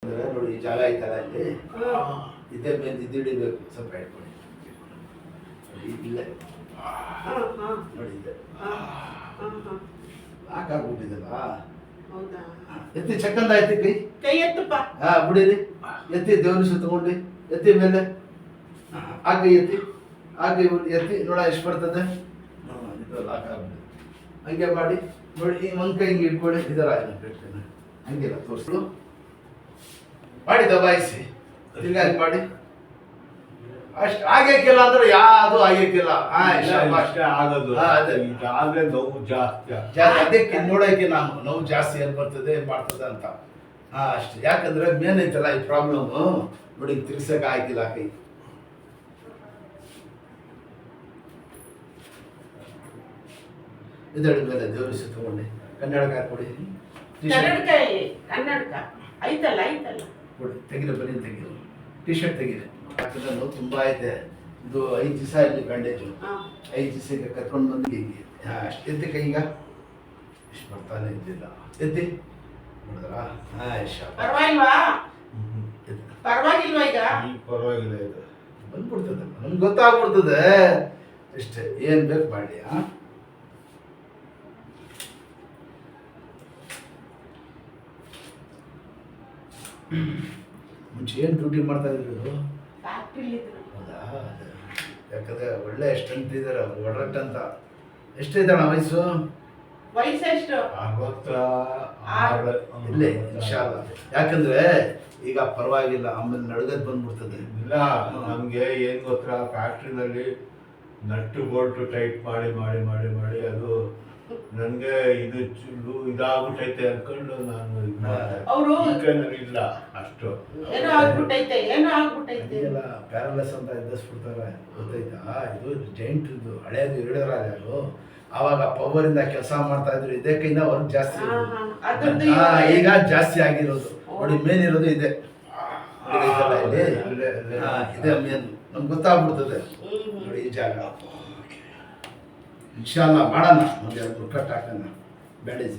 ಅಂದ್ರೆ ನೋಡಿ ಈ ಜಾಗ ಐತಲ್ಲ ಇಲ್ಲಿ ಇದೇ ಮೇಲೆ ಇದು ಹಿಡಿಬೇಕು ಸ್ವಲ್ಪ ಇಟ್ಕೊಳ್ಳಿ ಇಲ್ಲೇ ನೋಡಿ ಇದೆ ಹಾಕಾಗ್ಬಿಟ್ಟಿದಲ್ಲ ಎತ್ತಿ ಚಕ್ಕಂದ ಆಯ್ತಿ ಕೈ ಎತ್ತಪ್ಪ ಬಿಡಿರಿ ಎತ್ತಿ ದೇವ್ರ ಸುತ್ತಕೊಂಡಿ ಎತ್ತಿ ಮೇಲೆ ಆಗ ಎತ್ತಿ ಆಗ ಎತ್ತಿ ನೋಡ ಎಷ್ಟು ಬರ್ತದೆ ಇದು ಲಾಕ್ ಆಗ್ಬಿಡಿ ಹಂಗೆ ಮಾಡಿ ನೋಡಿ ಈ ಒಂದು ಕೈ ಹಿಂಗೆ ಇಟ್ಕೊಳ್ಳಿ ಇದರ ಹಂಗಿಲ್ಲ ತೋರಿಸಲು ಮಾಡಿ ದಬಾಯಿಸಿ ತಿರ್ಗಾಡಿ ಮಾಡಿ ಅಷ್ಟು ಆಗಕ್ಕಿಲ್ಲ ಅಂದ್ರೆ ಯಾವುದು ಆಗಕ್ಕಿಲ್ಲ ಅಷ್ಟೇ ಆಗೋದು ಆದ್ರೆ ನೋವು ಜಾಸ್ತಿ ಅದಕ್ಕೆ ನೋಡೋಕೆ ನಾನು ನೋವು ಜಾಸ್ತಿ ಏನು ಬರ್ತದೆ ಏನು ಮಾಡ್ತದೆ ಅಂತ ಅಷ್ಟು ಯಾಕಂದ್ರೆ ಮೇನ್ ಐತಲ್ಲ ಈ ಪ್ರಾಬ್ಲಮ್ ನೋಡಿ ತಿರ್ಸಕ್ಕೆ ಆಗಿಲ್ಲ ಕೈ ಇದರ ಮೇಲೆ ದೇವ್ರ ಸುತ್ತಕೊಂಡೆ ಕನ್ನಡಕ ಹಾಕೊಡಿ ಕನ್ನಡಕ ಐತಲ್ಲ ಐತಲ್ಲ ಕೊಡಿ ತೆಗಿರಿ ಬರೀ ತೆಗೀರಿ ಟಿ ಶರ್ಟ್ ತೆಗೀರಿ ಯಾಕಂದ್ರೆ ನೋವು ತುಂಬ ಐತೆ ಇದು 5 ದಿವಸ ಇಲ್ಲಿ ಬ್ಯಾಂಡೇಜು 5 ದಿವಸಕ್ಕೆ ಕರ್ಕೊಂಡು ಬಂದು ಹೀಗೆ ಅಷ್ಟು ಎತ್ತಿ ಕೈಗ ಇಷ್ಟು ಬರ್ತಾನೆ ಇದ್ದಿಲ್ಲ ಎತ್ತಿ ನೋಡಿದ್ರಾ ಪರವಾಗಿಲ್ವಾ ಪರವಾಗಿಲ್ವಾ ಈಗ ಪರವಾಗಿಲ್ಲ ಇದು ಬಂದ್ಬಿಡ್ತದೆ ನಮ್ಗೆ ಗೊತ್ತಾಗ್ಬಿಡ್ತದೆ ಇಷ್ಟೇ ಏನು ಬೇಕು ಮಾಡಿ ಮುಂಚೆ ಏನು ಡ್ಯೂಟಿ ಮಾಡ್ತಾ ಇದ್ರು ಹೌದಾ ಯಾಕಂದ್ರೆ ಒಳ್ಳೆ ಸ್ಟ್ರೆಂತ್ ಇದ್ದಾರೆ ಅವ್ರು ಒಡರಟ್ ಅಂತ ಎಷ್ಟಿದ್ದಾಳ ವಯಸ್ಸೆಷ್ಟು 66 ಇಲ್ಲೇ ಇನ್ಶಾಲ್ಲ ಯಾಕಂದ್ರೆ ಈಗ ಪರವಾಗಿಲ್ಲ ಆಮೇಲೆ ನಡ್ಗದ್ ಬಂದ್ಬಿಡ್ತದೆ ಇಲ್ಲ ನಮ್ಗೆ ಏನ್ ಗೊತ್ತಾ ಫ್ಯಾಕ್ಟ್ರಿನಲ್ಲಿ ನಟ್ಟು ಬೋಲ್ಟು ಟೈಟ್ ಮಾಡಿ ಮಾಡಿ ಮಾಡಿ ಮಾಡಿ ಅದು ನನ್ಗೆ ಇದು ಇದಾಗ್ಬಿಟ್ಟೈತೆ ಅನ್ಕೊಂಡು ನಾನು ಇಲ್ಲ ಅಷ್ಟು ಏನೋ ಆಗ್ಬಿಟ್ಟೈತೆ ಎಲ್ಲ ಪ್ಯಾರಲೈಸ್ ಅಂತ ಎದ್ದಿಸ್ಬಿಡ್ತಾರೆ ಗೊತ್ತೈತಾ ಇದು ಜೈಂಟ್ ಇದು ಹಳೇದು ಹೇಳಿದ್ರ ಯಾರು ಆವಾಗ ಪವರ್ ಇಂದ ಕೆಲಸ ಮಾಡ್ತಾ ಇದ್ರು ಇದೇ ಕೈಯಿಂದ ವರ್ಕ್ ಜಾಸ್ತಿ ಈಗ ಜಾಸ್ತಿ ಆಗಿರೋದು ನೋಡಿ ಮೇನ್ ಇರೋದು ಇದೆ ಇದೆ ಮೇನ್ ನಮ್ಗೆ ಗೊತ್ತಾಗ್ಬಿಡ್ತದೆ ನೋಡಿ ಈ ಜಾಗ ಇನ್ಶಾಲ್ಲ ಮಾಡೋಣ ಒಂದು 2 ಕಟ್ ಹಾಕೋಣ ಬ್ಯಾಂಡೇಜ್